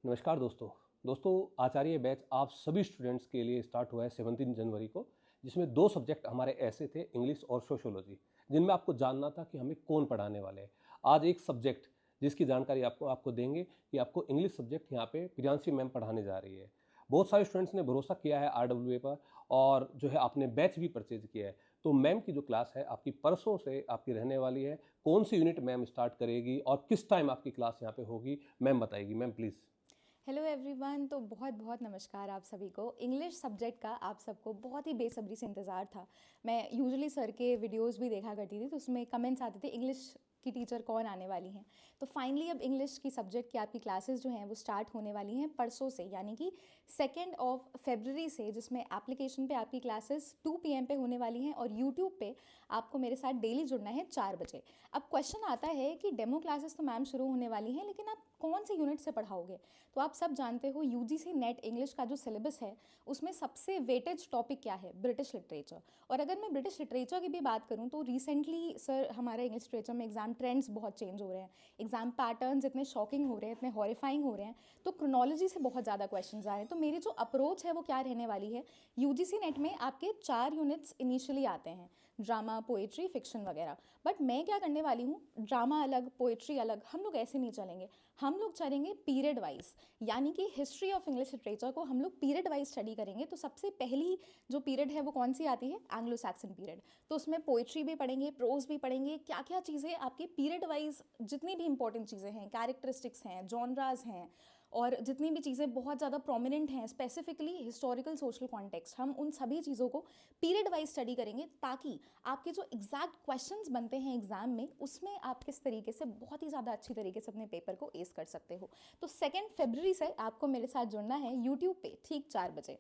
नमस्कार दोस्तों आचार्य बैच आप सभी स्टूडेंट्स के लिए स्टार्ट हुआ है 17 जनवरी को, जिसमें दो सब्जेक्ट हमारे ऐसे थे, इंग्लिश और सोशियोलॉजी, जिनमें आपको जानना था कि हमें कौन पढ़ाने वाले हैं। आज एक सब्जेक्ट जिसकी जानकारी आपको देंगे कि आपको इंग्लिश सब्जेक्ट यहाँ पे प्रियांशी मैम पढ़ाने जा रही है। बहुत सारे स्टूडेंट्स ने भरोसा किया है RWA पर और जो है आपने बैच भी परचेज किया है। तो मैम की जो क्लास है आपकी परसों से आपकी रहने वाली है। कौन सी यूनिट मैम स्टार्ट करेगी और किस टाइम आपकी क्लास यहाँ पे होगी, मैम बताएगी। Ma'am please. Hello everyone. तो बहुत बहुत नमस्कार आप सभी को। इंग्लिश सब्जेक्ट का आप सबको बहुत ही बेसब्री से इंतज़ार था। मैं यूजुअली सर के वीडियोस भी देखा करती थी, तो उसमें कमेंट्स आते थे इंग्लिश की टीचर कौन आने वाली हैं। तो फाइनली अब इंग्लिश की सब्जेक्ट की आपकी क्लासेस जो हैं वो स्टार्ट होने वाली हैं परसों से, यानी कि 2 फरवरी से, जिसमें एप्लीकेशन पे आपकी क्लासेस 2 PM पे होने वाली हैं और यूट्यूब पे आपको मेरे साथ डेली जुड़ना है 4 बजे। अब क्वेश्चन आता है कि डेमो क्लासेस तो मैम शुरू होने वाली हैं, लेकिन आप कौन से यूनिट से पढ़ाओगे। तो आप सब जानते हो UGC नेट इंग्लिश का जो सिलेबस है उसमें सबसे वेटेज टॉपिक क्या है, ब्रिटिश लिटरेचर। और अगर मैं ब्रिटिश लिटरेचर की भी बात करूं तो रिसेंटली सर हमारे इंग्लिश लिटरेचर में एग्जाम ट्रेंड्स बहुत चेंज हो रहे हैं, एग्जाम पैटर्न्स इतने शॉकिंग हो रहे हैं, इतने हॉरिफाइंग हो रहे हैं, तो क्रोनोलॉजी से बहुत ज़्यादा क्वेश्चन आए हैं। तो मेरी जो अप्रोच है वो क्या रहने वाली है, UGC नेट में आपके 4 यूनिट्स इनिशियली आते हैं, ड्रामा, पोएट्री, फिक्शन वगैरह। बट मैं क्या करने वाली हूँ, ड्रामा अलग, पोएट्री अलग, हम लोग ऐसे नहीं चलेंगे। हम लोग चलेंगे पीरियड वाइज, यानी कि हिस्ट्री ऑफ इंग्लिश लिटरेचर को हम लोग पीरियड वाइज स्टडी करेंगे। तो सबसे पहली जो पीरियड है वो कौन सी आती है, एंग्लो सैक्सन पीरियड। तो उसमें पोइट्री भी पढ़ेंगे, प्रोज भी पढ़ेंगे, क्या क्या चीज़ें आपकी पीरियड वाइज जितनी भी इंपॉर्टेंट चीज़ें हैं, कैरेक्टरिस्टिक्स हैं, जॉनराज हैं, और जितनी भी चीज़ें बहुत ज़्यादा प्रोमिनेंट हैं, स्पेसिफिकली हिस्टोरिकल सोशल कॉन्टेक्स्ट, हम उन सभी चीज़ों को पीरियड वाइज स्टडी करेंगे, ताकि आपके जो एग्जैक्ट क्वेश्चंस बनते हैं एग्जाम में, उसमें आप किस तरीके से बहुत ही ज़्यादा अच्छी तरीके से अपने पेपर को एस कर सकते हो। तो 2 फरवरी से आपको मेरे साथ जुड़ना है यूट्यूब पे ठीक 4 बजे।